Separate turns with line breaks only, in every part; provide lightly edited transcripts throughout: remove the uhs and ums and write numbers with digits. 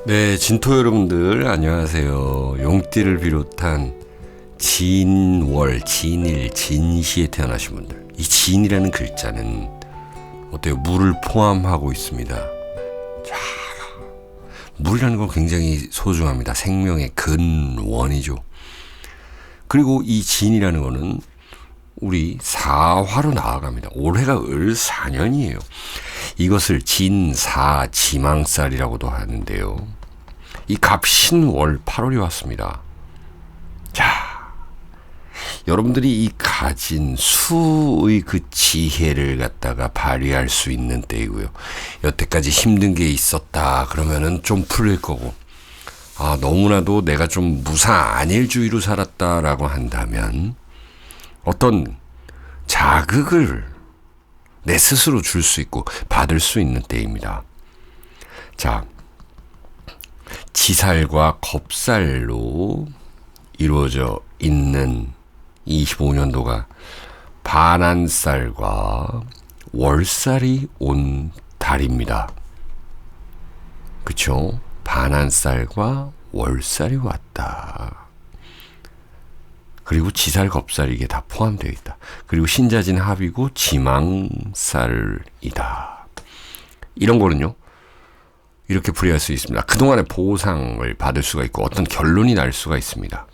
네, 진토 여러분들 안녕하세요. 용띠를 비롯한 진월, 진일, 진시에 태어나신 분들, 이 진이라는 글자는 어때요? 물을 포함하고 있습니다. 자, 물이라는 건 굉장히 소중합니다. 생명의 근원이죠. 그리고 이 진이라는 거는 우리 사화로 나아갑니다. 올해가 을사년이에요. 이것을 진사지망살이라고도 하는데요. 이 갑신월 8월이 왔습니다. 자, 여러분들이 이 가진 수의 그 지혜를 갖다가 발휘할 수 있는 때이고요. 여태까지 힘든 게 있었다 그러면은 좀 풀릴 거고, 너무나도 내가 좀 무사안일주의로 살았다라고 한다면 어떤 자극을 내 스스로 줄 수 있고 받을 수 있는 때입니다. 자, 지살과 겁살로 이루어져 있는 25년도가 반환살과 월살이 온 달입니다. 그쵸? 반환살과 월살이 왔다. 그리고 지살, 겁살 이게 다 포함되어 있다. 그리고 신자진 합이고 지망살이다. 이런 거는요, 이렇게 풀이할 수 있습니다. 그동안의 보상을 받을 수가 있고 어떤 결론이 날 수가 있습니다.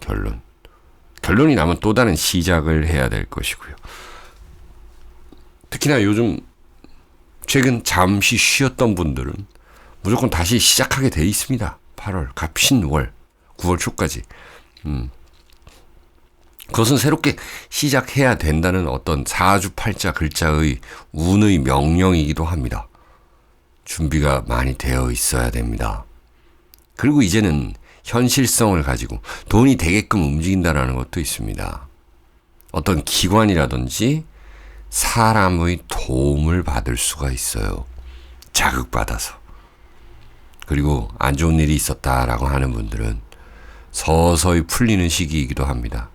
결론이 나면 또 다른 시작을 해야 될 것이고요. 특히나 요즘 최근 잠시 쉬었던 분들은 무조건 다시 시작하게 돼 있습니다. 8월, 갑신월, 9월 초까지. 그것은 새롭게 시작해야 된다는 어떤 사주팔자 글자의 운의 명령이기도 합니다. 준비가 많이 되어 있어야 됩니다. 그리고 이제는 현실성을 가지고 돈이 되게끔 움직인다는 것도 있습니다. 어떤 기관이라든지 사람의 도움을 받을 수가 있어요. 자극받아서. 그리고 안 좋은 일이 있었다라고 하는 분들은 서서히 풀리는 시기이기도 합니다.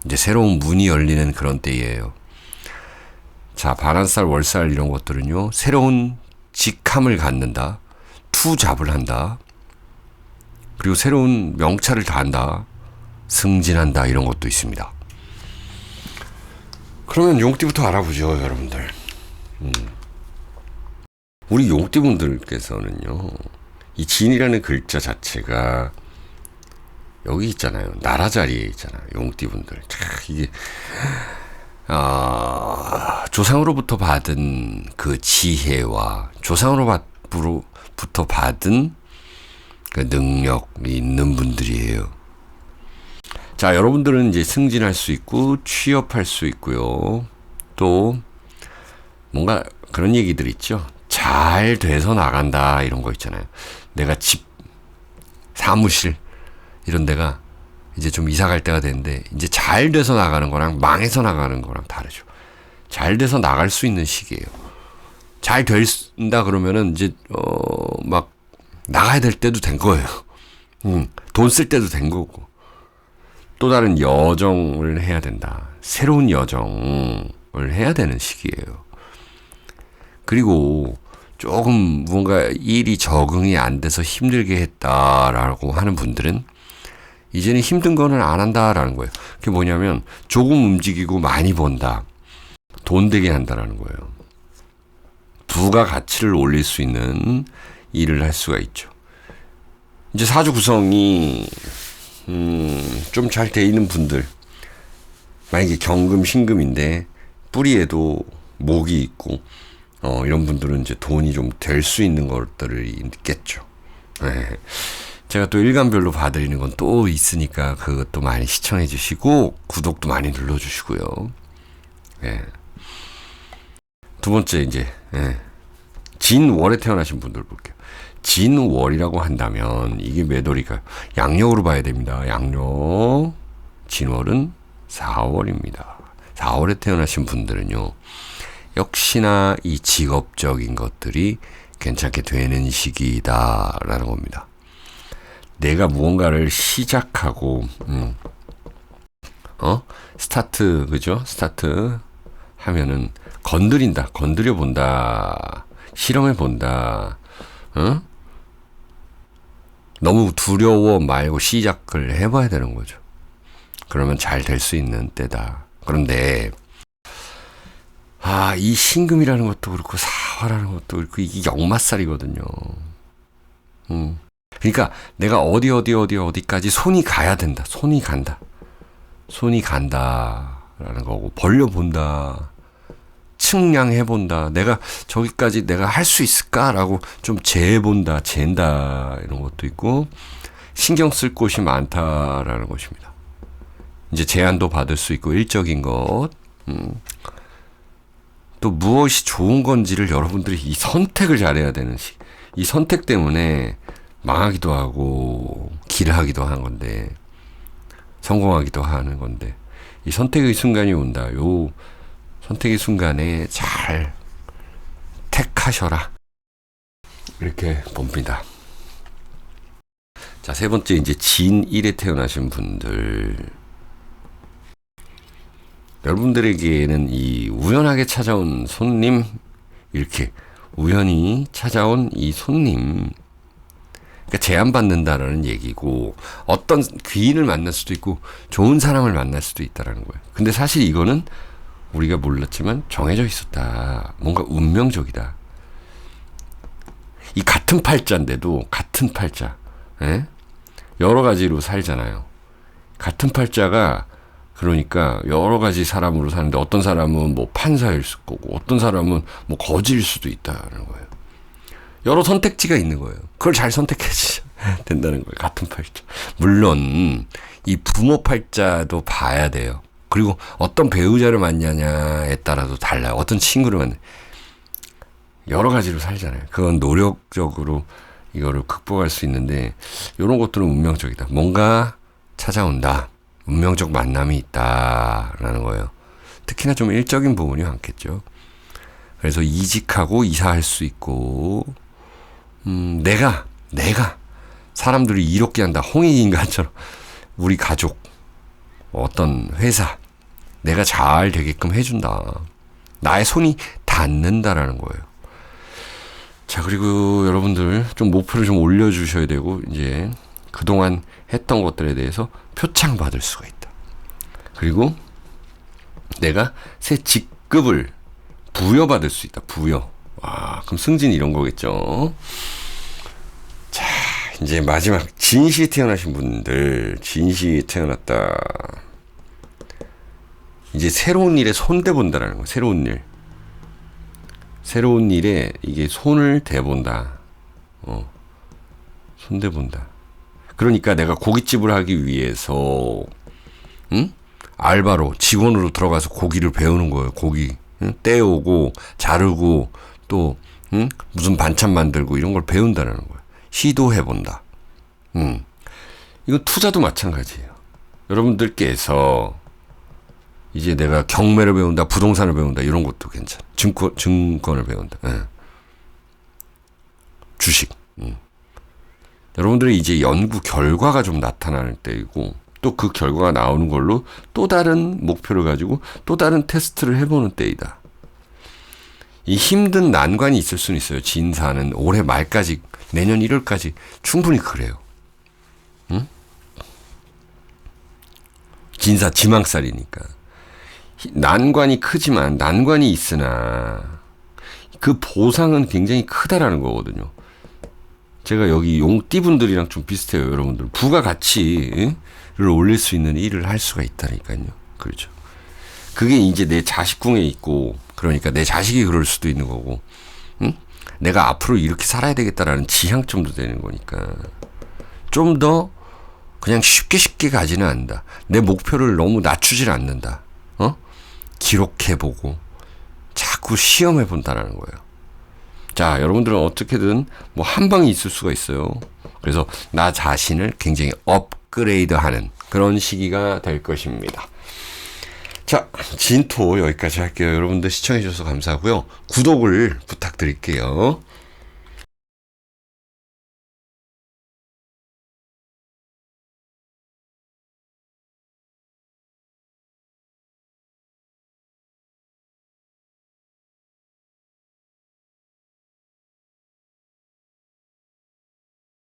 이제 새로운 문이 열리는 그런 때이에요. 자, 반환살, 월살 이런 것들은요, 새로운 직함을 갖는다, 투잡을 한다, 그리고 새로운 명찰을 다한다, 승진한다 이런 것도 있습니다. 그러면 용띠부터 알아보죠, 여러분들. 우리 용띠분들께서는요, 이 진이라는 글자 자체가 여기 있잖아요. 나라 자리에 있잖아요. 용띠분들. 이게 조상으로부터 받은 그 지혜와 조상으로부터 받은 그 능력이 있는 분들이에요. 자, 여러분들은 이제 승진할 수 있고 취업할 수 있고요. 또 뭔가 그런 얘기들 있죠. 잘 돼서 나간다 이런 거 있잖아요. 내가 집, 사무실 이런 데가 이제 좀 이사 갈 때가 되는데, 이제 잘 돼서 나가는 거랑 망해서 나가는 거랑 다르죠. 잘 돼서 나갈 수 있는 시기예요. 잘 된다 그러면은 이제 막 나가야 될 때도 된 거예요. 돈 쓸 때도 된 거고, 또 다른 여정을 해야 된다. 새로운 여정을 해야 되는 시기예요. 그리고 조금 뭔가 일이 적응이 안 돼서 힘들게 했다라고 하는 분들은 이제는 힘든 거는 안 한다라는 거예요. 그게 뭐냐면 조금 움직이고 많이 번다. 돈 되게 한다라는 거예요. 부가 가치를 올릴 수 있는 일을 할 수가 있죠. 이제 사주 구성이 좀 잘 돼 있는 분들, 만약에 경금, 신금인데 뿌리에도 목이 있고 이런 분들은 이제 돈이 좀 될 수 있는 것들이 있겠죠. 네. 제가 또 일간별로 봐드리는 건 또 있으니까 그것도 많이 시청해 주시고 구독도 많이 눌러주시고요. 예. 두 번째 이제 진월에 태어나신 분들 볼게요. 진월이라고 한다면 이게 몇 월일까요? 양력으로 봐야 됩니다. 양력. 진월은 4월입니다. 4월에 태어나신 분들은요, 역시나 이 직업적인 것들이 괜찮게 되는 시기다라는 겁니다. 내가 무언가를 시작하고, 스타트, 그죠? 스타트 하면은 건드린다, 건드려 본다, 실험해 본다, 너무 두려워 말고 시작을 해봐야 되는 거죠. 그러면 잘 될 수 있는 때다. 그런데 이 신금이라는 것도 그렇고 사화라는 것도 그렇고 이게 역마살이거든요. 그러니까 내가 어디까지 손이 가야 된다. 손이 간다라는 거고, 벌려본다. 측량해본다. 내가 저기까지 내가 할 수 있을까라고 좀 재본다, 잰다, 이런 것도 있고, 신경 쓸 곳이 많다라는 것입니다. 이제 제안도 받을 수 있고, 일적인 것. 또 무엇이 좋은 건지를 여러분들이 이 선택을 잘해야 되는 이 선택 때문에 망하기도 하고, 길하기도 하는 건데, 성공하기도 하는 건데, 이 선택의 순간이 온다. 요 선택의 순간에 잘 택하셔라. 이렇게 봅니다. 자, 세 번째, 이제 진1에 태어나신 분들. 여러분들에게는 이 우연하게 찾아온 손님, 이렇게 우연히 찾아온 이 손님, 그러니까 제안받는다라는 얘기고, 어떤 귀인을 만날 수도 있고, 좋은 사람을 만날 수도 있다라는 거예요. 근데 사실 이거는 우리가 몰랐지만 정해져 있었다. 뭔가 운명적이다. 이 같은 팔자인데도 같은 팔자, 여러 가지로 살잖아요. 같은 팔자가 그러니까 여러 가지 사람으로 사는데 어떤 사람은 뭐 판사일 수 거고 어떤 사람은 뭐 거지일 수도 있다는 거예요. 여러 선택지가 있는 거예요. 그걸 잘 선택해야 된다는 거예요. 같은 팔자. 물론 이 부모 팔자도 봐야 돼요. 그리고 어떤 배우자를 만나냐에 따라도 달라요. 어떤 친구를 만나. 여러 가지로 살잖아요. 그건 노력적으로 이거를 극복할 수 있는데 이런 것들은 운명적이다. 뭔가 찾아온다. 운명적 만남이 있다라는 거예요. 특히나 좀 일적인 부분이 많겠죠. 그래서 이직하고 이사할 수 있고, 내가 사람들이 이롭게 한다. 홍익인간처럼 우리 가족, 어떤 회사, 내가 잘 되게끔 해준다. 나의 손이 닿는다라는 거예요. 자, 그리고 여러분들 좀 목표를 좀 올려주셔야 되고, 이제 그동안 했던 것들에 대해서 표창받을 수가 있다. 그리고 내가 새 직급을 부여받을 수 있다. 부여. 그럼 승진 이런 거겠죠. 자, 이제 마지막 진시에 태어나신 분들, 진시에 태어났다. 이제 새로운 일에 손대본다라는 거. 새로운 일에 이게 손을 대본다. 손대본다. 그러니까 내가 고깃집을 하기 위해서 알바로 직원으로 들어가서 고기를 배우는 거예요. 고기 떼오고 자르고 또 무슨 반찬 만들고 이런 걸 배운다는 거예요. 시도해본다. 이거 투자도 마찬가지예요. 여러분들께서 이제 내가 경매를 배운다, 부동산을 배운다 이런 것도 괜찮아. 증권을 배운다. 주식. 여러분들이 이제 연구 결과가 좀 나타나는 때이고 또 그 결과가 나오는 걸로 또 다른 목표를 가지고 또 다른 테스트를 해보는 때이다. 이 힘든 난관이 있을 수는 있어요. 진사는 올해 말까지 내년 1월까지 충분히 그래요. 진사 지망살이니까. 난관이 크지만 난관이 있으나 그 보상은 굉장히 크다라는 거거든요. 제가 여기 용띠분들이랑 좀 비슷해요. 여러분들 부가가치를 올릴 수 있는 일을 할 수가 있다니까요. 그렇죠. 그게 이제 내 자식궁에 있고 그러니까 내 자식이 그럴 수도 있는 거고 내가 앞으로 이렇게 살아야 되겠다라는 지향점도 되는 거니까 좀 더 그냥 쉽게 가지는 않는다. 내 목표를 너무 낮추질 않는다. 기록해보고 자꾸 시험해본다라는 거예요. 자, 여러분들은 어떻게든 뭐 한 방이 있을 수가 있어요. 그래서 나 자신을 굉장히 업그레이드하는 그런 시기가 될 것입니다. 자, 진토 여기까지 할게요. 여러분들 시청해주셔서 감사하고요. 구독을 부탁드릴게요.